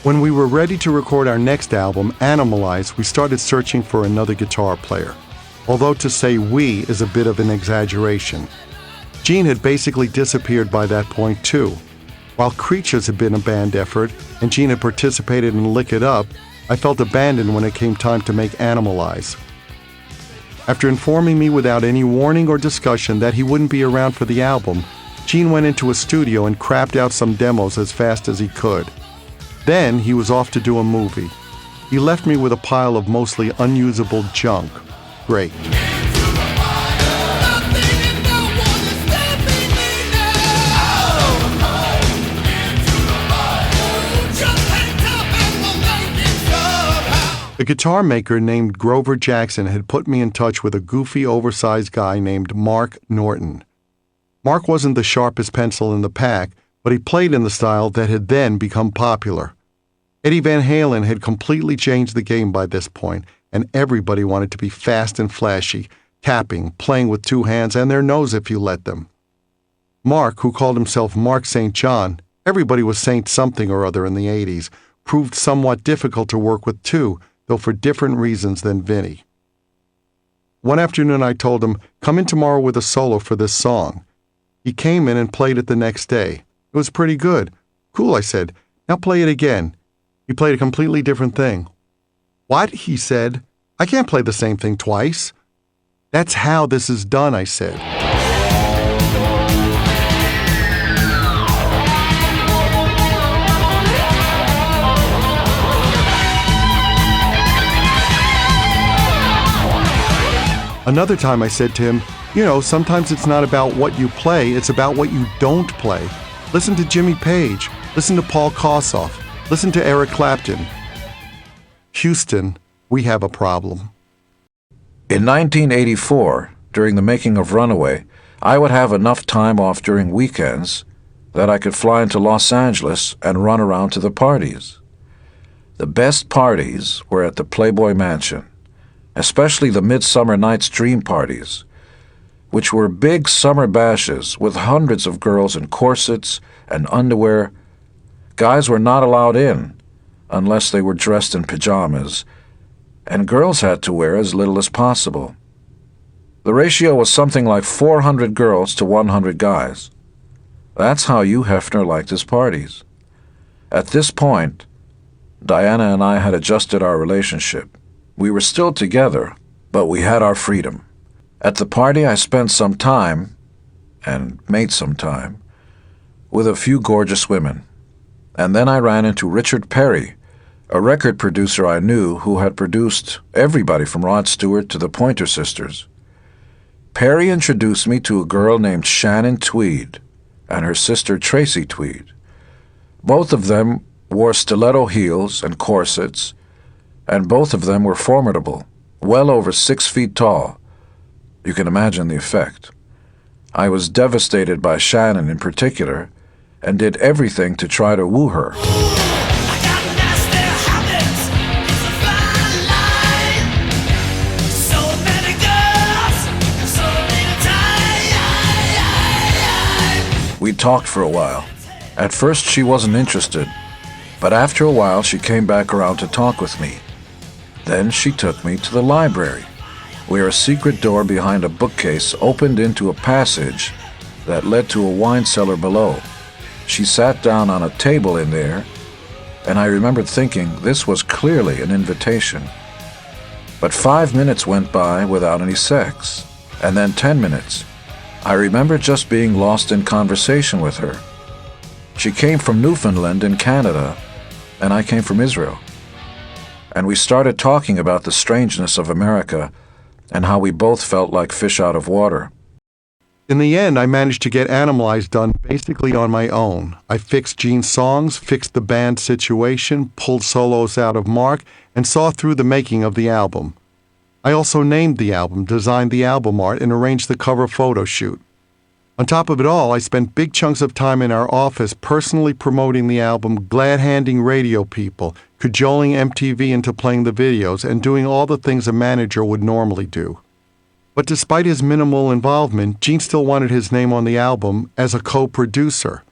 When we were ready to record our next album, Animalize, we started searching for another guitar player. Although to say we is a bit of an exaggeration. Gene had basically disappeared by that point too. While Creatures had been a band effort and Gene had participated in Lick It Up, I felt abandoned when it came time to make Animalize. After informing me without any warning or discussion that he wouldn't be around for the album, Gene went into a studio and crapped out some demos as fast as he could. Then he was off to do a movie. He left me with a pile of mostly unusable junk. Great. A guitar maker named Grover Jackson had put me in touch with a goofy, oversized guy named Mark Norton. Mark wasn't the sharpest pencil in the pack, but he played in the style that had then become popular. Eddie Van Halen had completely changed the game by this point, and everybody wanted to be fast and flashy, tapping, playing with two hands and their nose if you let them. Mark, who called himself Mark St. John, everybody was Saint something or other in the 80s, proved somewhat difficult to work with too, though for different reasons than Vinnie. One afternoon I told him, "Come in tomorrow with a solo for this song." He came in and played it the next day. It was pretty good. "Cool," I said. "Now play it again." He played a completely different thing. "What?" he said. "I can't play the same thing twice." "That's how this is done," I said. Another time I said to him, sometimes it's not about what you play, it's about what you don't play. Listen to Jimmy Page, listen to Paul Kossoff, listen to Eric Clapton. Houston, we have a problem. In 1984, during the making of Runaway, I would have enough time off during weekends that I could fly into Los Angeles and run around to the parties. The best parties were at the Playboy Mansion, especially the Midsummer Night's Dream parties, which were big summer bashes with hundreds of girls in corsets and underwear. Guys were not allowed in unless they were dressed in pajamas, and girls had to wear as little as possible. The ratio was something like 400 girls to 100 guys. That's how Hugh Hefner liked his parties. At this point, Diana and I had adjusted our relationship. We were still together, but we had our freedom. At the party, I spent some time, and made some time, with a few gorgeous women. And then I ran into Richard Perry, a record producer I knew who had produced everybody from Rod Stewart to the Pointer Sisters. Perry introduced me to a girl named Shannon Tweed and her sister Tracy Tweed. Both of them wore stiletto heels and corsets, and both of them were formidable, well over 6 feet tall. You can imagine the effect. I was devastated by Shannon in particular, and did everything to try to woo her. We talked for a while. At first she wasn't interested, but after a while she came back around to talk with me. Then she took me to the library, where a secret door behind a bookcase opened into a passage that led to a wine cellar below. She sat down on a table in there, and I remembered thinking this was clearly an invitation. But 5 minutes went by without any sex, and then 10 minutes. I remember just being lost in conversation with her. She came from Newfoundland in Canada, and I came from Israel. And we started talking about the strangeness of America and how we both felt like fish out of water. In the end, I managed to get Animalize done basically on my own. I fixed Gene's songs, fixed the band situation, pulled solos out of Mark, and saw through the making of the album. I also named the album, designed the album art, and arranged the cover photo shoot. On top of it all, I spent big chunks of time in our office personally promoting the album, glad-handing radio people, cajoling MTV into playing the videos, and doing all the things a manager would normally do. But despite his minimal involvement, Gene still wanted his name on the album as a co-producer.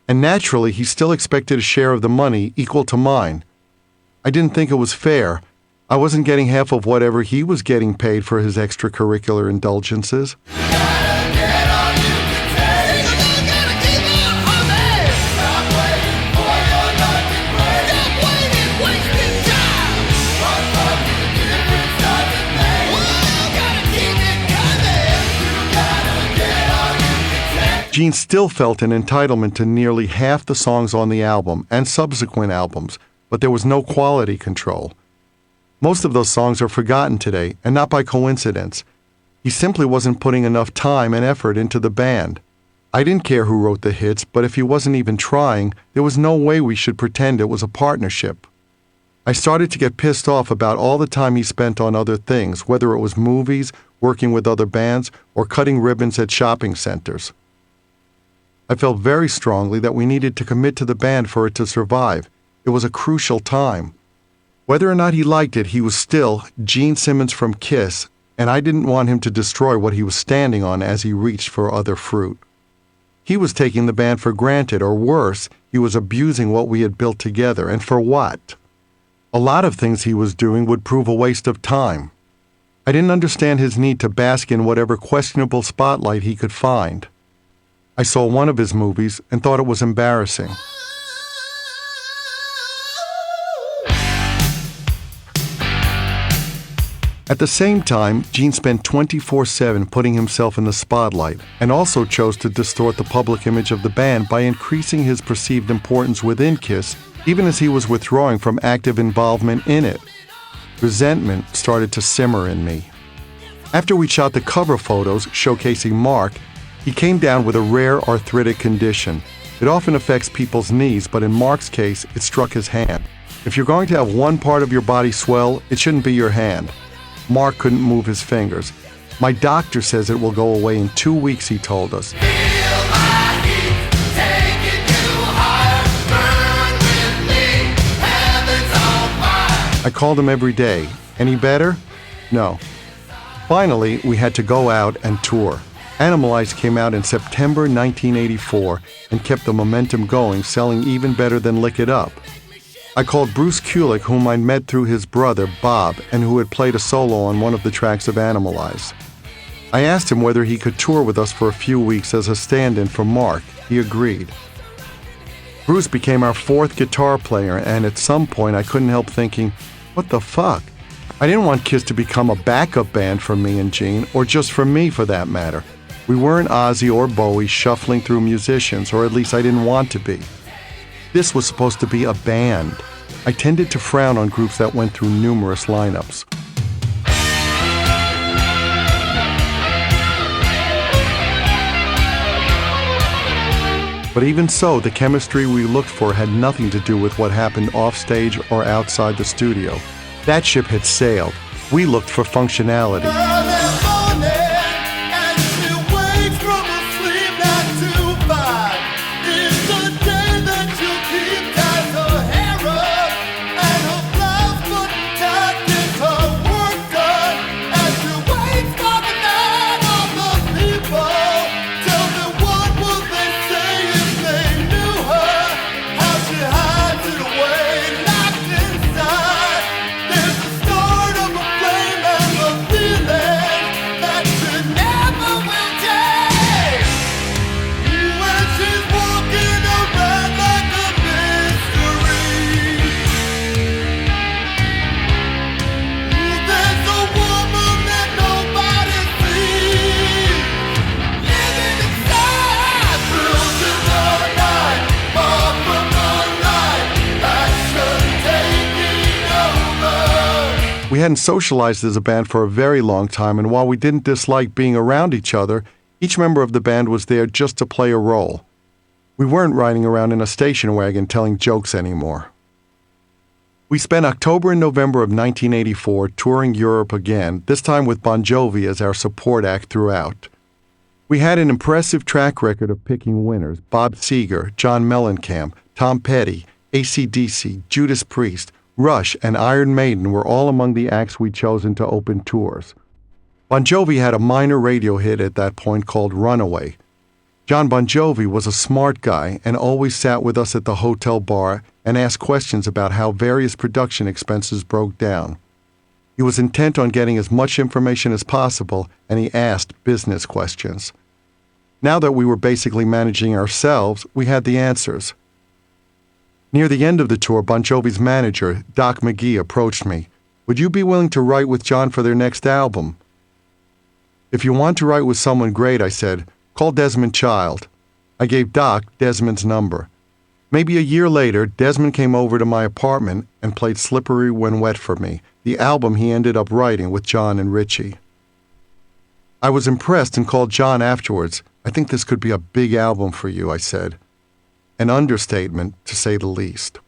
and naturally he still expected a share of the money equal to mine. I didn't think it was fair. I wasn't getting half of whatever he was getting paid for his extracurricular indulgences. Gene still felt an entitlement to nearly half the songs on the album and subsequent albums, but there was no quality control. Most of those songs are forgotten today, and not by coincidence. He simply wasn't putting enough time and effort into the band. I didn't care who wrote the hits, but if he wasn't even trying, there was no way we should pretend it was a partnership. I started to get pissed off about all the time he spent on other things, whether it was movies, working with other bands, or cutting ribbons at shopping centers. I felt very strongly that we needed to commit to the band for it to survive. It was a crucial time. Whether or not he liked it, he was still Gene Simmons from Kiss, and I didn't want him to destroy what he was standing on as he reached for other fruit. He was taking the band for granted, or worse, he was abusing what we had built together, and for what? A lot of things he was doing would prove a waste of time. I didn't understand his need to bask in whatever questionable spotlight he could find. I saw one of his movies and thought it was embarrassing. At the same time, Gene spent 24/7 putting himself in the spotlight and also chose to distort the public image of the band by increasing his perceived importance within Kiss, even as he was withdrawing from active involvement in it. Resentment started to simmer in me. After we shot the cover photos showcasing Mark, he came down with a rare arthritic condition. It often affects people's knees, but in Mark's case, it struck his hand. If you're going to have one part of your body swell, it shouldn't be your hand. Mark couldn't move his fingers. My doctor says it will go away in 2 weeks, he told us. I called him every day. Any better? No. Finally, we had to go out and tour. Animalize came out in September 1984 and kept the momentum going, selling even better than Lick It Up. I called Bruce Kulick, whom I'd met through his brother, Bob, and who had played a solo on one of the tracks of Animalize. I asked him whether he could tour with us for a few weeks as a stand-in for Mark. He agreed. Bruce became our fourth guitar player, and at some point I couldn't help thinking, what the fuck? I didn't want Kiss to become a backup band for me and Gene, or just for me for that matter. We weren't Ozzy or Bowie shuffling through musicians, or at least I didn't want to be. This was supposed to be a band. I tended to frown on groups that went through numerous lineups. But even so, the chemistry we looked for had nothing to do with what happened offstage or outside the studio. That ship had sailed. We looked for functionality. We hadn't socialized as a band for a very long time, and while we didn't dislike being around each other, each member of the band was there just to play a role. We weren't riding around in a station wagon telling jokes anymore. We spent October and November of 1984 touring Europe again, this time with Bon Jovi as our support act throughout. We had an impressive track record of picking winners: Bob Seger, John Mellencamp, Tom Petty, AC/DC, Judas Priest, Rush, and Iron Maiden were all among the acts we'd chosen to open tours. Bon Jovi had a minor radio hit at that point called Runaway. John Bon Jovi was a smart guy and always sat with us at the hotel bar and asked questions about how various production expenses broke down. He was intent on getting as much information as possible, and he asked business questions. Now that we were basically managing ourselves, we had the answers. Near the end of the tour, Bon Jovi's manager, Doc McGee, approached me. "Would you be willing to write with John for their next album?" "If you want to write with someone great," I said, "call Desmond Child." I gave Doc Desmond's number. Maybe a year later, Desmond came over to my apartment and played Slippery When Wet for me, the album he ended up writing with John and Richie. I was impressed and called John afterwards. "I think this could be a big album for you," I said. An understatement, to say the least.